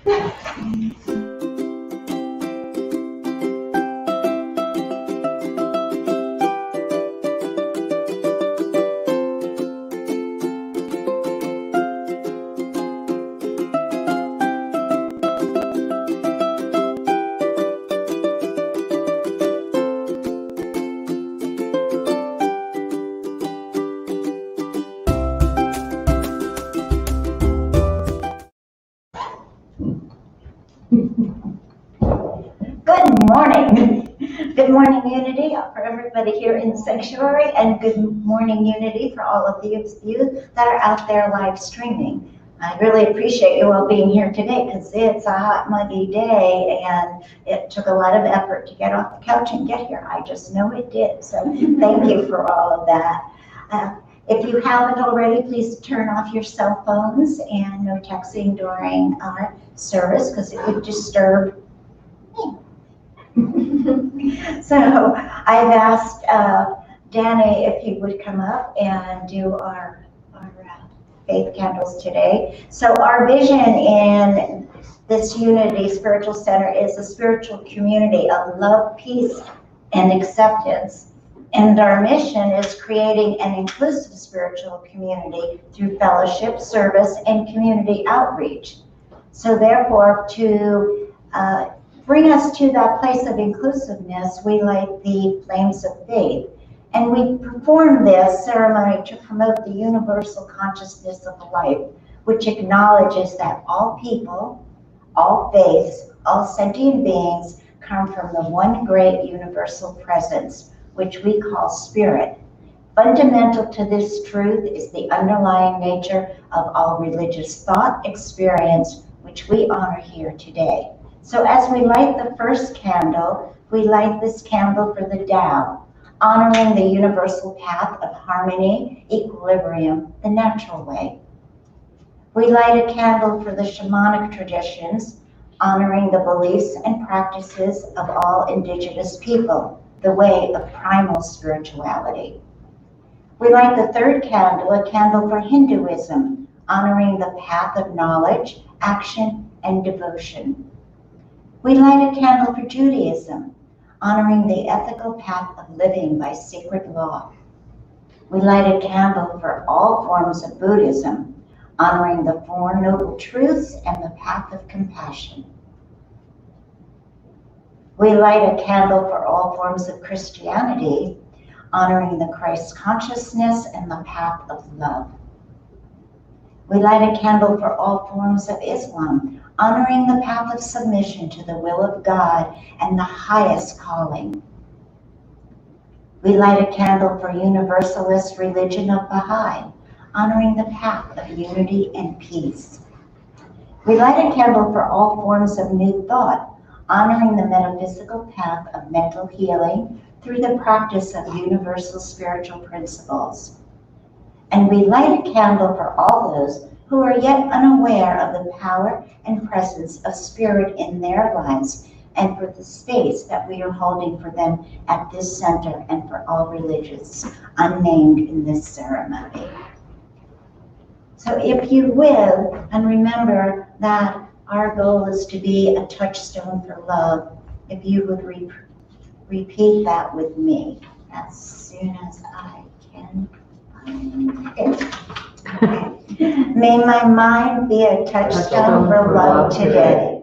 Good morning. Good morning, Unity, for everybody here in the sanctuary, and good morning, Unity, for all of you that are out there live streaming. I really appreciate you all being here today because it's a hot, muggy day, and it took a lot of effort to get off the couch and get here. I just know it did, so thank you for all of that. If you haven't already, please turn off your cell phones and no texting during our service because it would disturb me. So I've asked Danny if he would come up and do our faith candles today. So our vision in this Unity Spiritual Center is a spiritual community of love, peace, and acceptance. And our mission is creating an inclusive spiritual community through fellowship, service, and community outreach. So therefore, to bring us to that place of inclusiveness, we light the flames of faith. And we perform this ceremony to promote the universal consciousness of life, which acknowledges that all people, all faiths, all sentient beings come from the one great universal presence, which we call spirit. Fundamental to this truth is the underlying nature of all religious thought, experience, which we honor here today. So as we light the first candle, we light this candle for the Tao, honoring the universal path of harmony, equilibrium, the natural way. We light a candle for the shamanic traditions, honoring the beliefs and practices of all indigenous people, the way of primal spirituality. We light the third candle, a candle for Hinduism, honoring the path of knowledge, action, and devotion. We light a candle for Judaism, honoring the ethical path of living by sacred law. We light a candle for all forms of Buddhism, honoring the Four Noble Truths and the path of compassion. We light a candle for all forms of Christianity, honoring the Christ consciousness and the path of love. We light a candle for all forms of Islam, honoring the path of submission to the will of God and the highest calling. We light a candle for Universalist religion of Baha'i, honoring the path of unity and peace. We light a candle for all forms of New Thought, honoring the metaphysical path of mental healing through the practice of universal spiritual principles. And we light a candle for all those who are yet unaware of the power and presence of spirit in their lives, and for the space that we are holding for them at this center and for all religions unnamed in this ceremony. So if you will, and remember that our goal is to be a touchstone for love, if you would repeat that with me as soon as I can find it. May my mind be a touchstone for love today.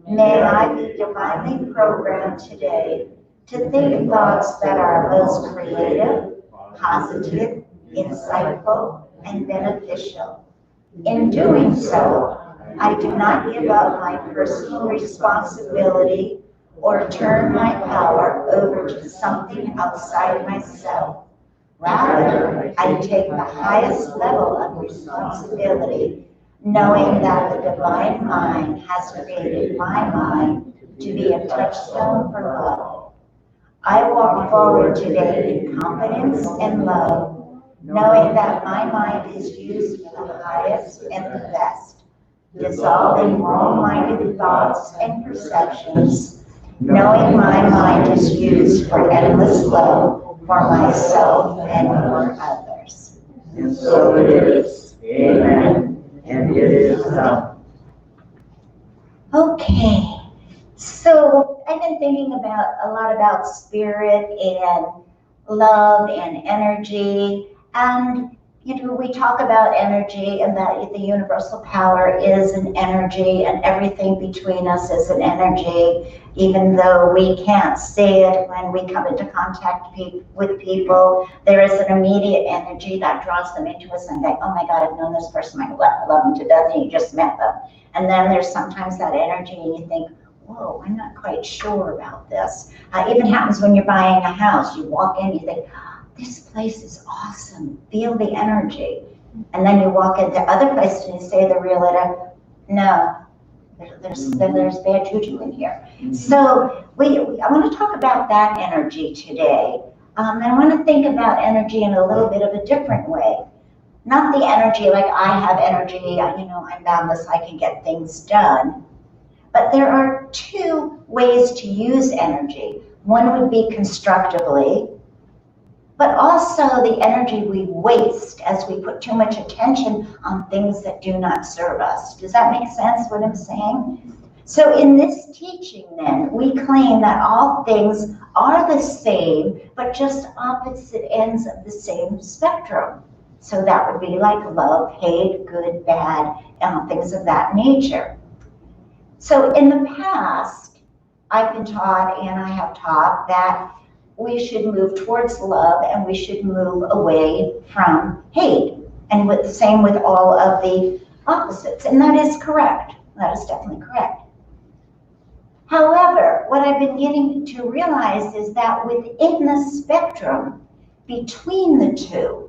May I be divinely programmed today to think thoughts that are most creative, positive, insightful, and beneficial. In doing so, I do not give up my personal responsibility or turn my power over to something outside myself. Rather, I take the highest level of responsibility, knowing that the divine mind has created my mind to be a touchstone for love. I walk forward today in confidence and love, knowing that my mind is used for the highest and the best, dissolving wrong-minded thoughts and perceptions, knowing my mind is used for endless love for myself and for others. And so it is. Amen. And it is done. Okay, so I've been thinking about a lot about spirit and love and energy, and we talk about energy and that the universal power is an energy, and everything between us is an energy, even though we can't see it. When we come into contact with people, there is an immediate energy that draws them into us and think, oh my God, I've known this person, I love them to death, and you just met them. And then there's sometimes that energy and you think, whoa, I'm not quite sure about this. Even happens when you're buying a house. You walk in, you think, this place is awesome, feel the energy. And then you walk into other places and you say to the realtor, no, there's bad juju in here. So I want to talk about that energy today. And I want to think about energy in a little bit of a different way. Not the energy like I have energy, I'm boundless, I can get things done. But there are two ways to use energy. One would be constructively, but also the energy we waste as we put too much attention on things that do not serve us. Does that make sense, what I'm saying? So in this teaching then, we claim that all things are the same, but just opposite ends of the same spectrum. So that would be like love, hate, good, bad, things of that nature. So in the past, I've been taught, and I have taught, that we should move towards love and we should move away from hate. And the same with all of the opposites. And that is correct. That is definitely correct. However, what I've been getting to realize is that within the spectrum between the two,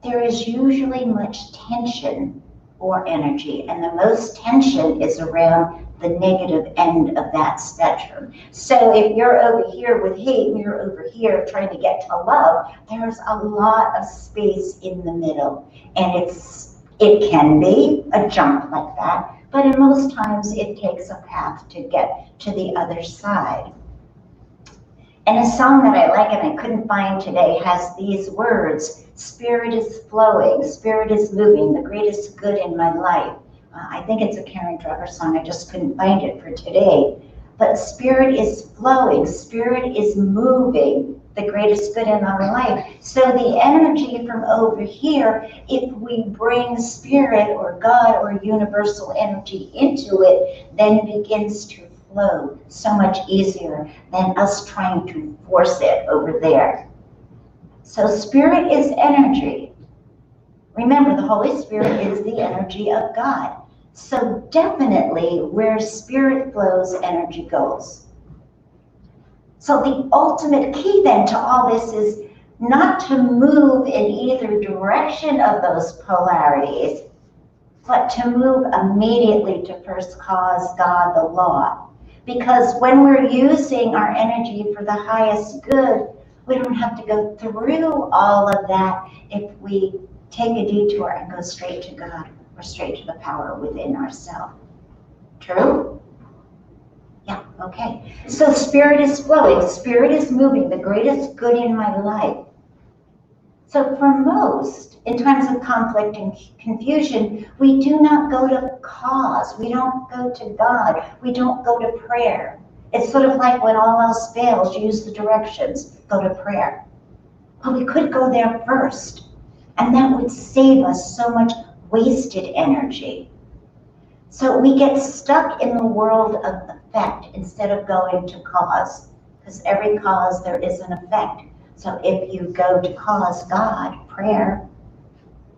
there is usually much tension or energy, and the most tension is around the negative end of that spectrum. So if you're over here with hate and you're over here trying to get to love, there's a lot of space in the middle. And it can be a jump like that, but in most times it takes a path to get to the other side. And a song that I like and I couldn't find today has these words: spirit is flowing, spirit is moving, the greatest good in my life. I think it's a Karen Drucker song, I just couldn't find it for today. But spirit is flowing, spirit is moving, the greatest good in our life. So the energy from over here, if we bring spirit or God or universal energy into it, then begins to flow so much easier than us trying to force it over there. So spirit is energy. Remember, the Holy Spirit is the energy of God. So definitely where spirit flows, energy goes. So the ultimate key then to all this is not to move in either direction of those polarities, but to move immediately to first cause, God, the law. Because when we're using our energy for the highest good, we don't have to go through all of that if we take a detour and go straight to God or straight to the power within ourselves. True? Yeah, okay. So spirit is flowing, spirit is moving, the greatest good in my life. So for most, in times of conflict and confusion, we do not go to cause, we don't go to God, we don't go to prayer. It's sort of like when all else fails, use the directions, go to prayer. But we could go there first, and that would save us so much wasted energy. So we get stuck in the world of effect instead of going to cause, because every cause there is an effect. So if you go to cause, God, prayer,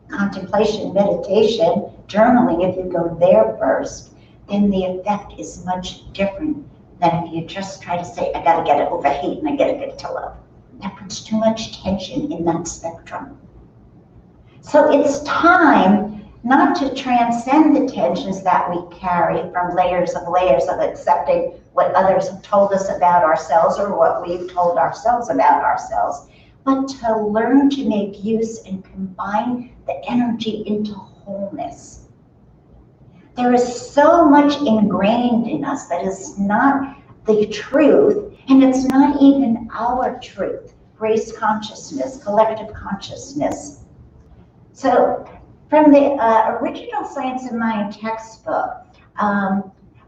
contemplation, meditation, journaling, if you go there first, then the effect is much different than if you just try to say, I gotta get it over hate and I gotta get it to love. That puts too much tension in that spectrum. So it's time not to transcend the tensions that we carry from layers of accepting what others have told us about ourselves or what we've told ourselves about ourselves, but to learn to make use and combine the energy into wholeness. There is so much ingrained in us that is not the truth, and it's not even our truth. Race consciousness, collective consciousness. So from the original Science of Mind textbook,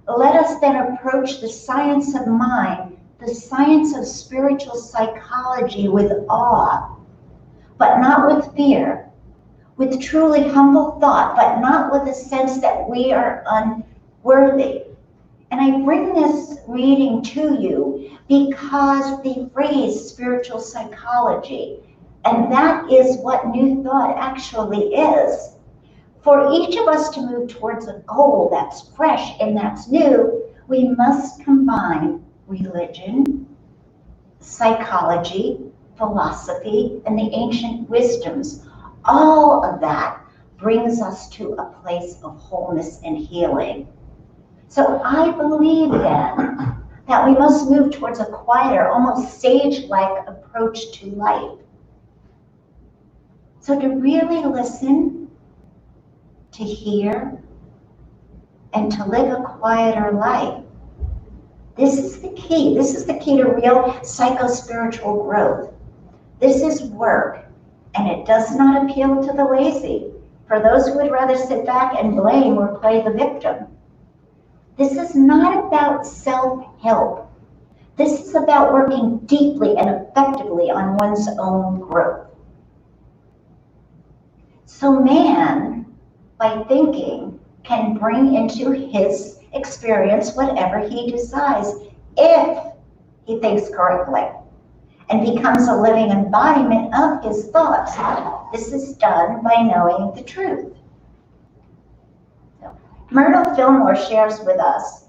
Let us then approach the science of mind, the science of spiritual psychology with awe, but not with fear, with truly humble thought, but not with a sense that we are unworthy. And I bring this reading to you because the phrase spiritual psychology, and that is what New Thought actually is. For each of us to move towards a goal that's fresh and that's new, we must combine religion, psychology, philosophy, and the ancient wisdoms. All of that brings us to a place of wholeness and healing. So I believe then that we must move towards a quieter, almost sage-like approach to life. So to really listen, to hear, and to live a quieter life. This is the key. This is the key to real psycho-spiritual growth. This is work, and it does not appeal to the lazy, for those who would rather sit back and blame or play the victim. This is not about self-help. This is about working deeply and effectively on one's own growth. So man, by thinking, can bring into his experience whatever he decides, if he thinks correctly, and becomes a living embodiment of his thoughts. This is done by knowing the truth. So, Myrtle Fillmore shares with us,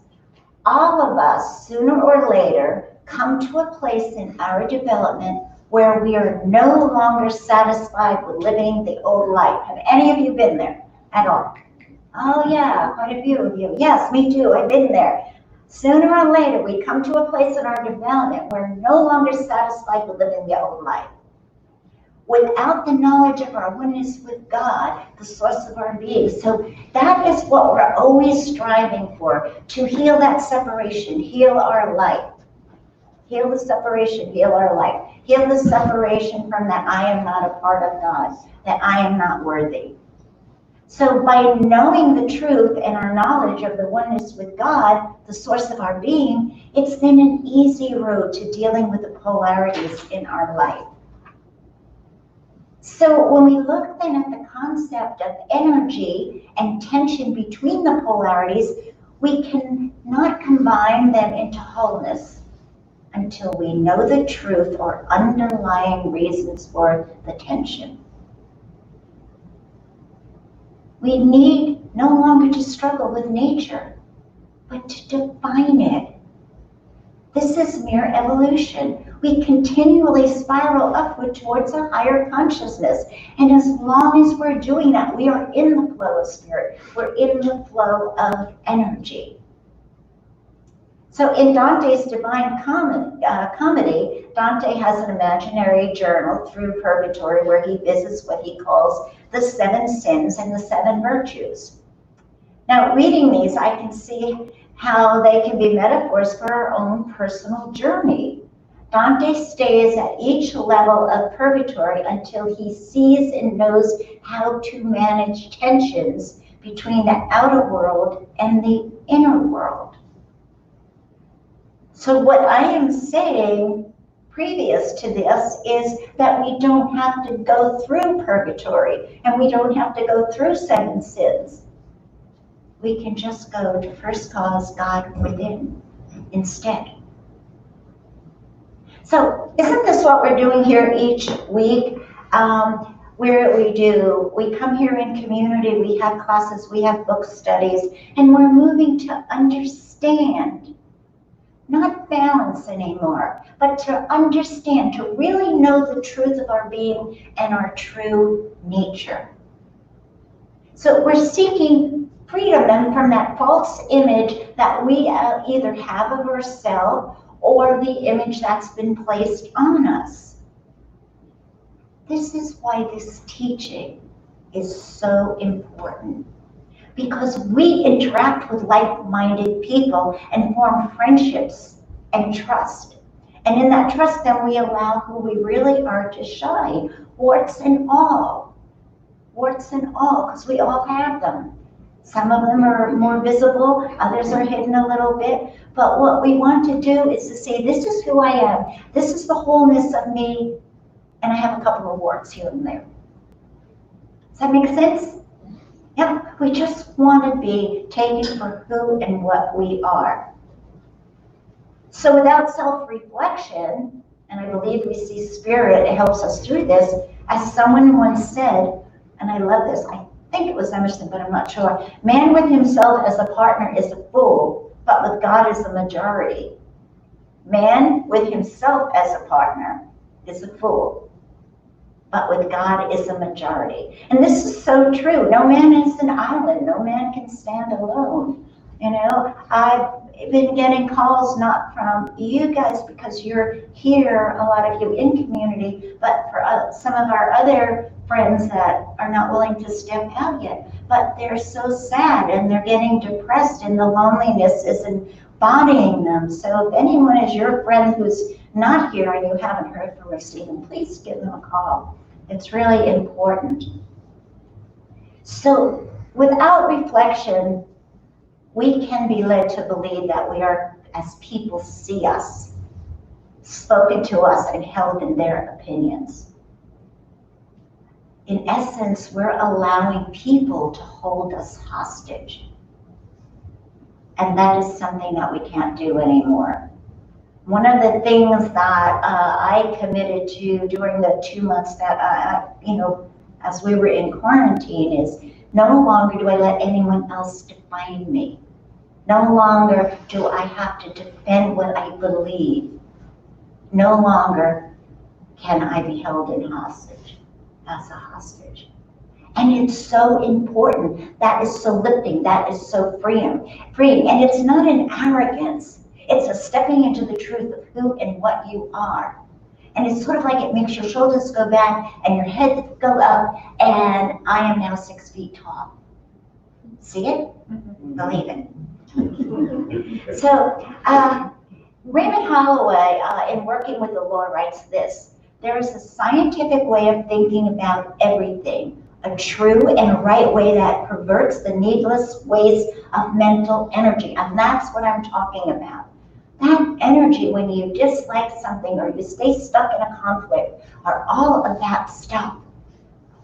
all of us, sooner or later, come to a place in our development where we are no longer satisfied with living the old life. Have any of you been there at all? Oh yeah, quite a few of you. Yes, me too, I've been there. Sooner or later, we come to a place in our development where we're no longer satisfied with living the old life. Without the knowledge of our oneness with God, the source of our being. So that is what we're always striving for, to heal that separation, heal our life. Heal the separation, heal our life. Heal the separation from that I am not a part of God, that I am not worthy. So by knowing the truth and our knowledge of the oneness with God, the source of our being, it's then an easy road to dealing with the polarities in our life. So when we look then at the concept of energy and tension between the polarities, we cannot combine them into wholeness until we know the truth or underlying reasons for the tension. We need no longer to struggle with nature, but to define it. This is mere evolution. We continually spiral upward towards a higher consciousness. And as long as we're doing that, we are in the flow of spirit. We're in the flow of energy. So in Dante's Divine Comedy, Dante has an imaginary journal through purgatory where he visits what he calls the 7 sins and the 7 virtues. Now, reading these, I can see how they can be metaphors for our own personal journey. Dante stays at each level of purgatory until he sees and knows how to manage tensions between the outer world and the inner world. So what I am saying previous to this is that we don't have to go through purgatory and we don't have to go through 7 sins. We can just go to first cause God within instead. So isn't this what we're doing here each week? We come here in community, we have classes, we have book studies, and we're moving to understand, not balance anymore, but to understand, to really know the truth of our being and our true nature. So we're seeking freedom then from that false image that we either have of ourselves or the image that's been placed on us. This is why this teaching is so important, because we interact with like-minded people and form friendships and trust. And in that trust, then we allow who we really are to shine, warts and all, because we all have them. Some of them are more visible, others are hidden a little bit. But what we want to do is to say, this is who I am. This is the wholeness of me. And I have a couple of warts here and there. Does that make sense? Yep. We just want to be taken for who and what we are. So without self-reflection, and I believe we see spirit, it helps us through this, as someone once said, and I love this, I think it was Emerson, but I'm not sure. Man with himself as a partner is a fool, but with God is the majority. Man with himself as a partner is a fool, but with God is the majority. And this is so true. No man is an island. No man can stand alone. You know, I've been getting calls not from you guys because you're here, a lot of you in community, but for some of our other friends that are not willing to step out yet. But they're so sad and they're getting depressed and the loneliness is embodying them. So if anyone is your friend who's not here and you haven't heard from or seen them, please give them a call. It's really important. So without reflection, we can be led to believe that we are, as people see us, spoken to us and held in their opinions. In essence, we're allowing people to hold us hostage. And that is something that we can't do anymore. One of the things that I committed to during the 2 months that as we were in quarantine is no longer do I let anyone else define me. No longer do I have to defend what I believe. No longer can I be held in hostage, as a hostage. And it's so important. That is so lifting. That is so freeing. And it's not an arrogance. It's a stepping into the truth of who and what you are. And it's sort of like it makes your shoulders go back and your head go up, and I am now 6 feet tall. See it? Believe it. So Raymond Holloway, in Working with the Law, writes this: there is a scientific way of thinking about everything, a true and right way that perverts the needless waste of mental energy. And that's what I'm talking about. That energy, when you dislike something or you stay stuck in a conflict, or all of that stuff,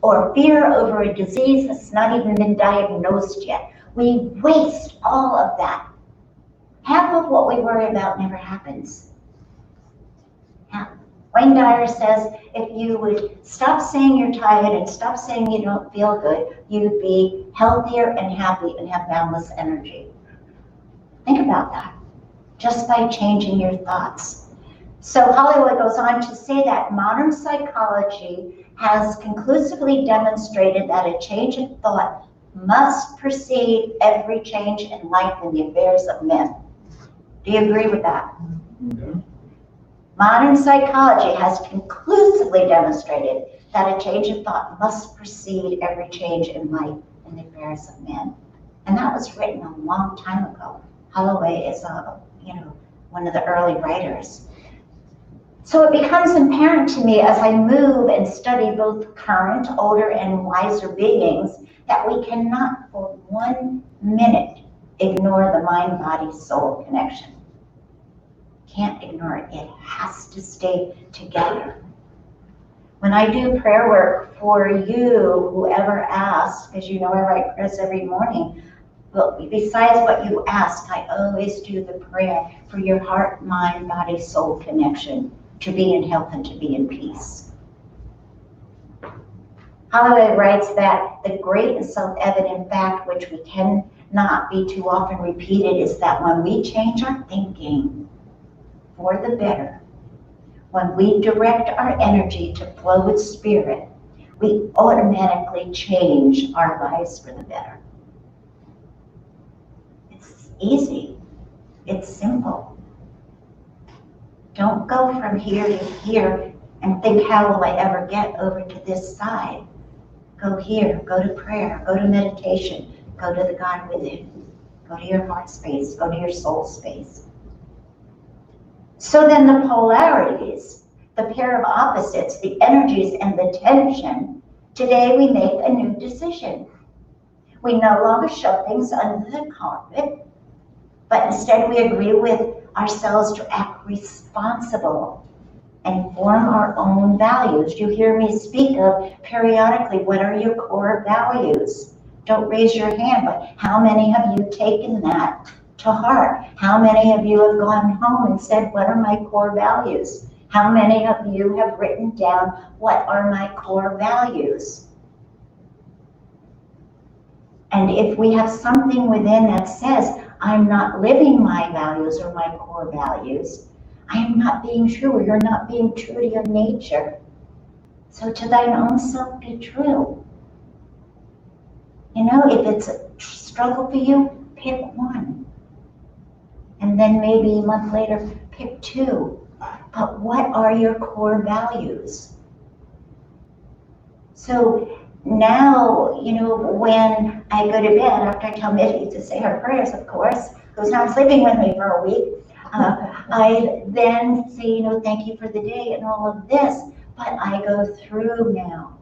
or fear over a disease that's not even been diagnosed yet. We waste all of that. Half of what we worry about never happens. Half. Wayne Dyer says if you would stop saying you're tired and stop saying you don't feel good, you'd be healthier and happy and have boundless energy. Think about that, just by changing your thoughts. So Holloway goes on to say that modern psychology has conclusively demonstrated that a change of thought must precede every change in life and the affairs of men. Do you agree with that? Mm-hmm. Modern psychology has conclusively demonstrated that a change of thought must precede every change in life and the affairs of men. And that was written a long time ago. Holloway is one of the early writers. So it becomes apparent to me as I move and study both current, older, and wiser beings that we cannot for 1 minute ignore the mind-body-soul connection. Can't ignore it. It has to stay together. When I do prayer work for you, whoever asks, because you know I write prayers every morning, well, besides what you ask, I always do the prayer for your heart, mind, body, soul connection to be in health and to be in peace. Holloway writes that the great and self-evident fact, which we cannot be too often repeated, is that when we change our thinking for the better, when we direct our energy to flow with spirit, we automatically change our lives for the better. It's easy. It's simple. Don't go from here to here and think, how will I ever get over to this side? Go here, go to prayer, go to meditation, go to the God within, go to your heart space, go to your soul space. So then the polarities, the pair of opposites, the energies and the tension, today we make a new decision. We no longer shove things under the carpet, but instead we agree with ourselves to act responsible and form our own values. You hear me speak of periodically, what are your core values? Don't raise your hand, but how many have you taken that to heart? How many of you have gone home and said, what are my core values? How many of you have written down, what are my core values? And if we have something within that says, I'm not living my values or my core values, I am not being true. You're not being true to your nature. So to thine own self be true. You know, if it's a struggle for you, pick one. And then maybe a month later, pick two. But what are your core values? So now, you know, when I go to bed, after I tell Mitty to say her prayers, of course, who's not sleeping with me for a week, I then say, you know, thank you for the day and all of this, but I go through now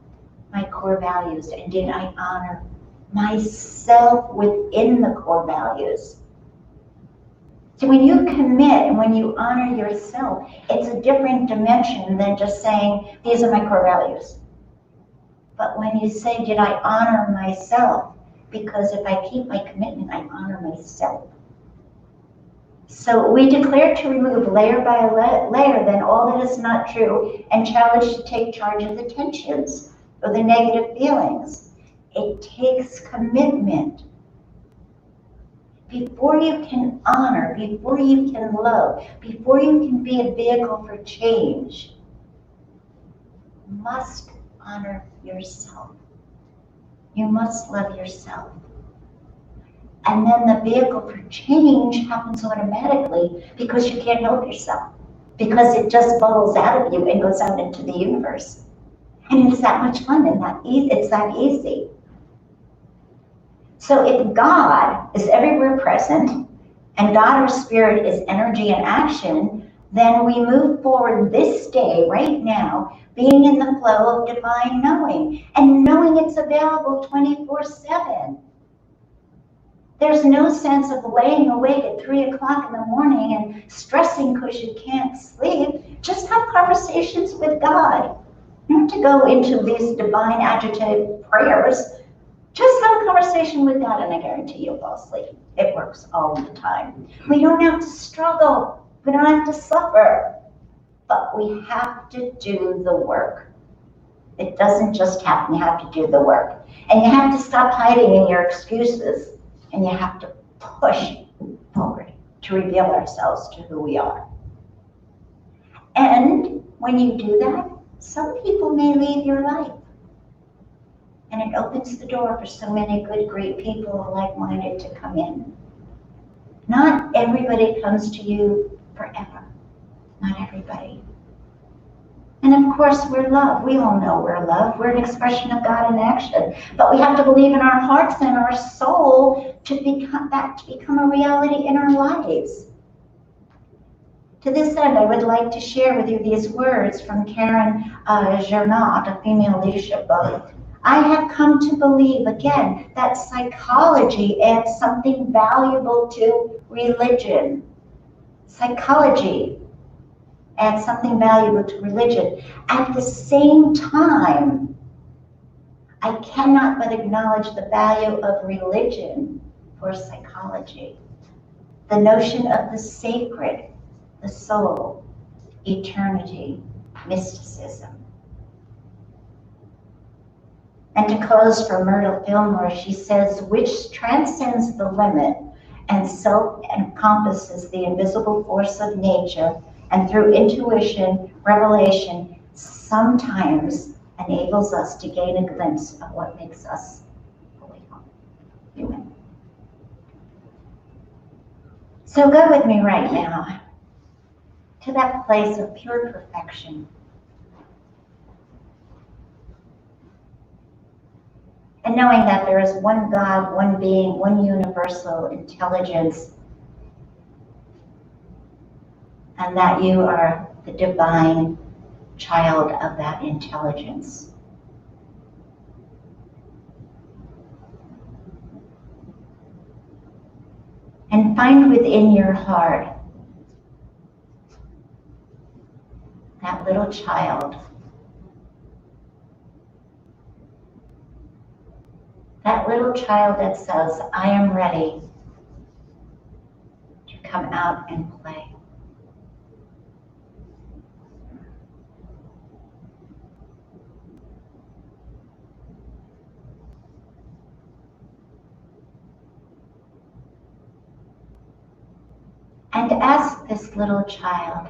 my core values, and did I honor myself within the core values? So when you commit and when you honor yourself, it's a different dimension than just saying, these are my core values. But when you say, did I honor myself? Because if I keep my commitment, I honor myself. So we declare to remove layer by layer then all that is not true and challenge to take charge of the tensions or the negative feelings. It takes commitment. Before you can honor, before you can love, before you can be a vehicle for change, you must honor yourself. You must love yourself. And then the vehicle for change happens automatically because you can't help yourself. Because it just bubbles out of you and goes out into the universe. And it's that much fun and it's that easy. So if God is everywhere present, and God or spirit is energy and action, then we move forward this day, right now, being in the flow of divine knowing, and knowing it's available 24/7. There's no sense of laying awake at 3 o'clock in the morning and stressing because you can't sleep. Just have conversations with God. You don't have to go into these divine agitated prayers. Just have a conversation with God and I guarantee you'll fall asleep. It works all the time. We don't have to struggle. We don't have to suffer. But we have to do the work. It doesn't just happen. You have to do the work. And you have to stop hiding in your excuses. And you have to push forward to reveal ourselves to who we are. And when you do that, some people may leave your life. And it opens the door for so many good, great people like-minded to come in. Not everybody comes to you forever. Not everybody. And of course, we're love. We all know we're love. We're an expression of God in action. But we have to believe in our hearts and our soul to become that, to become a reality in our lives. To this end, I would like to share with you these words from Karen Gernot, a female leadership book. I have come to believe, again, that psychology adds something valuable to religion. Psychology adds something valuable to religion. At the same time, I cannot but acknowledge the value of religion for psychology. The notion of the sacred, the soul, eternity, mysticism. And to close for Myrtle Fillmore, she says, which transcends the limit and self-encompasses the invisible force of nature, and through intuition, revelation, sometimes enables us to gain a glimpse of what makes us fully human. So go with me right now to that place of pure perfection. And knowing that there is one God, one being, one universal intelligence, and that you are the divine child of that intelligence. And find within your heart that little child, that says, I am ready to come out and play. And ask this little child,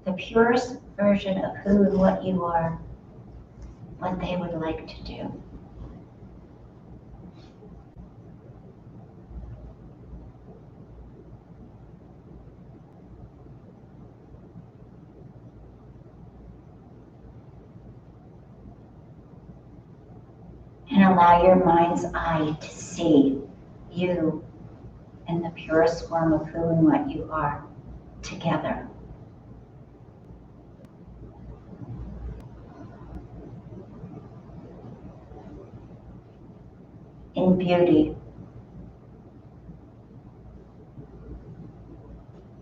the purest version of who and what you are, what they would like to do. And allow your mind's eye to see you in the purest form of who and what you are together. In beauty,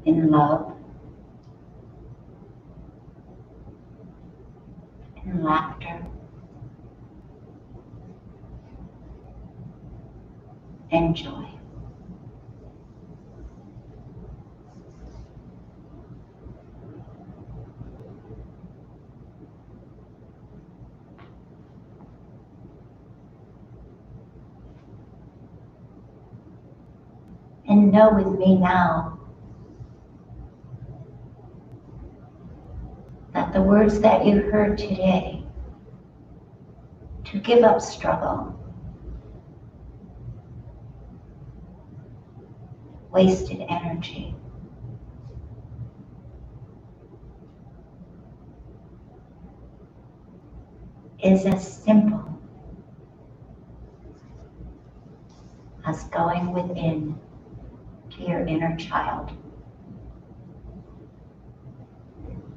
in love, in laughter, and joy. And know with me now that the words that you heard today, to give up struggle, wasted energy, is as simple as going within to your inner child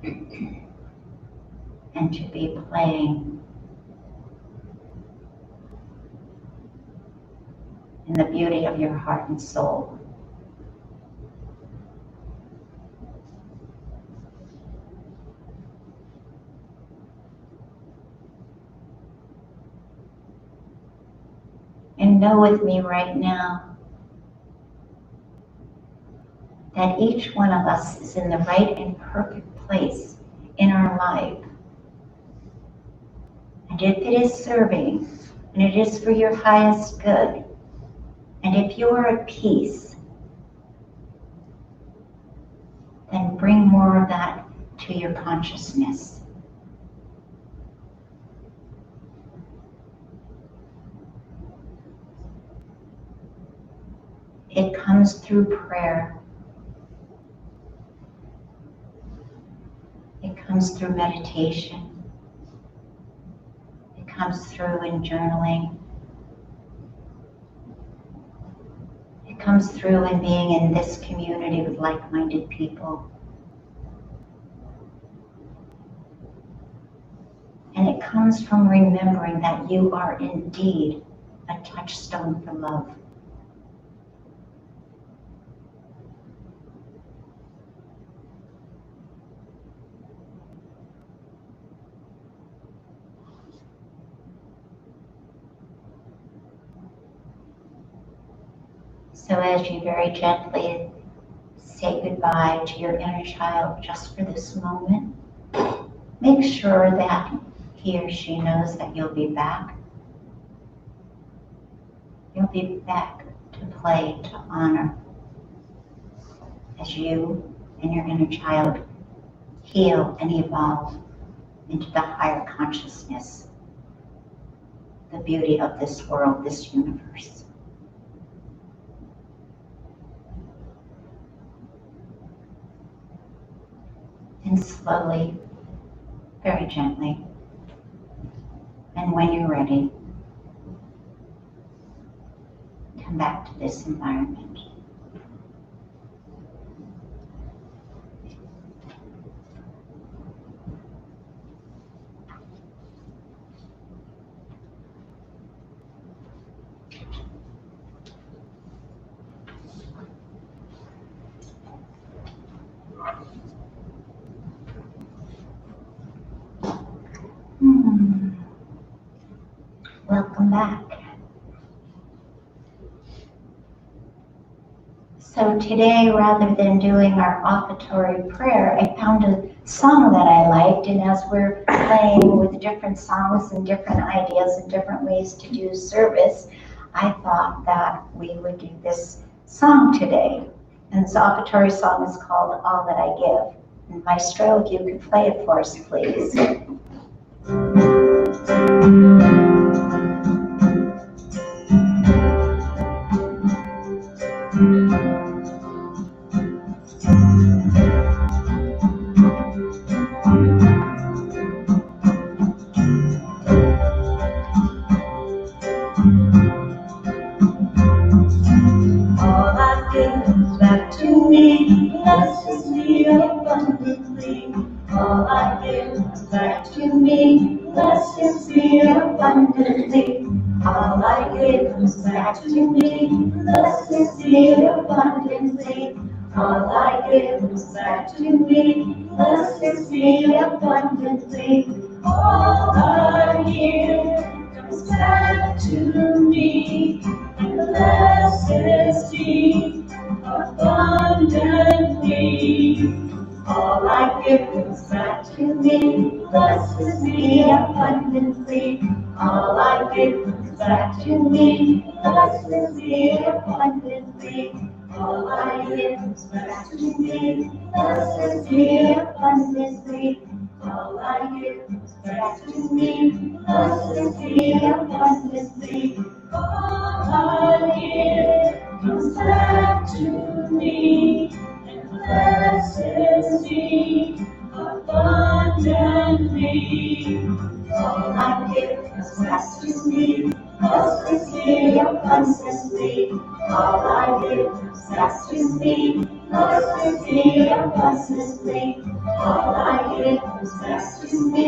and to be playing in the beauty of your heart and soul. And know with me right now that each one of us is in the right and perfect place in our life. And if it is serving, and it is for your highest good, and if you are at peace, then bring more of that to your consciousness. It comes through prayer. It comes through meditation. It comes through in journaling. It comes through in being in this community with like-minded people. And it comes from remembering that you are indeed a touchstone for love. So as you very gently say goodbye to your inner child just for this moment, make sure that he or she knows that you'll be back. You'll be back to play, to honor, as you and your inner child heal and evolve into the higher consciousness, the beauty of this world, this universe. And slowly, very gently, and when you're ready, come back to this environment. welcome back. So today, rather than doing our offertory prayer, I found a song that I liked, and as we're playing with different songs and different ideas and different ways to do service, I thought that we would do this song today. And this offertory song is called All That I Give. And Maestro, if you could play it for us, please. Blesses me abundantly. All I give back to me, blesses me abundantly. All I give back to me, blesses me abundantly. All I give back to me, blesses me abundantly. All I give comes back to me, and blesses me abundantly. All I give comes back to me, blesses me abundantly. All I give comes back to me, blesses me abundantly. All I give comes back to me, blesses me abundantly. All I give comes back to me, blesses me abundantly. All I give comes back to me, and blesses me abundantly. All I give comes back to me, blesses me abundantly. All I give comes back to me, blesses me abundantly. All I give comes back to me,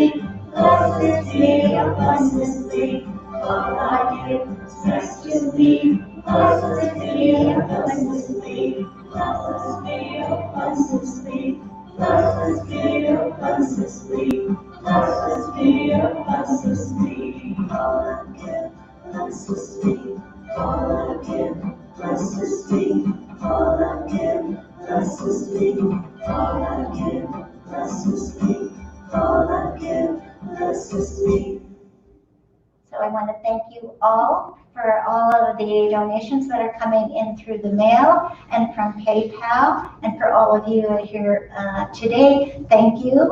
blesses me abundantly. All I give comes back to me, blesses me abundantly. Blesses me abundantly. Blesses me abundantly. Blesses me abundantly. All I give blesses me. All I give blesses me. All I give blesses me. All I give blesses me. All I give blesses me. So I want to thank you all for all of the donations that are coming in through the mail and from PayPal, and for all of you here today, thank you.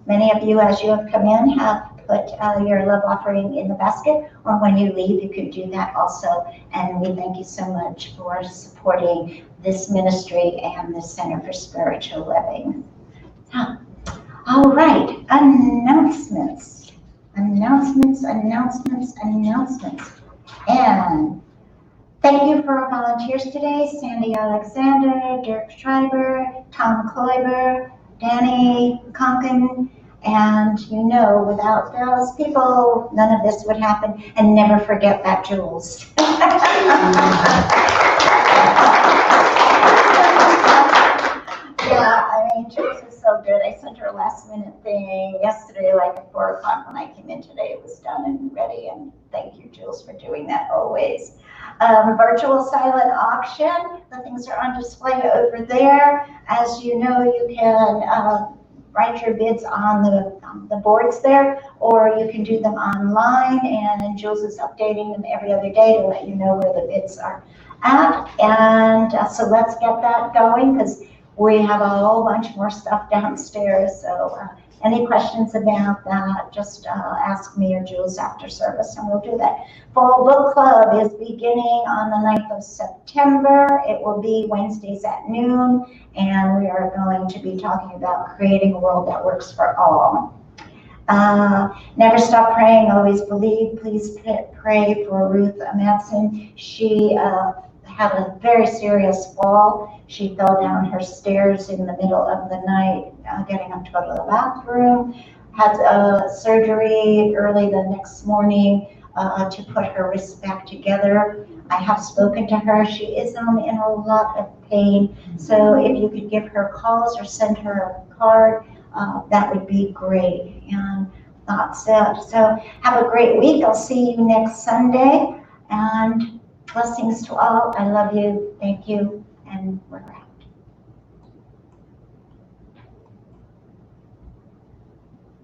Many of you, as you have come in, have put your love offering in the basket, or when you leave, you can do that also. And we thank you so much for supporting this ministry and the Center for Spiritual Living. All right, announcements. Announcements. And thank you for our volunteers today: Sandy Alexander, Dirk Schreiber, Tom Kloiber, Danny Conkin. And you know, without those people, none of this would happen. And never forget that Jules. Yeah, I mean, Jules is so good. I sent her a last minute thing yesterday, like at 4 o'clock when I came in today. It was done and ready, and thank you, Jules, for doing that always. Virtual silent auction, the things are on display over there. As you know, you can write your bids on the boards there, or you can do them online, and Jules is updating them every other day to let you know where the bids are at. And so let's get that going, because we have a whole bunch more stuff downstairs. So any questions about that, just ask me or Jules after service, and we'll do that. Fall Book Club is beginning on the 9th of September. It will be Wednesdays at noon, and we are going to be talking about creating a world that works for all. Never stop praying, always believe. Please pray for Ruth Madsen. She had a very serious fall. She fell down her stairs in the middle of the night, getting up to go to the bathroom. Had surgery early the next morning to put her wrists back together. I have spoken to her. She is in a lot of pain. So if you could give her calls or send her a card, that would be great. And thoughts. So have a great week. I'll see you next Sunday. And blessings to all. I love you. Thank you. And we're out.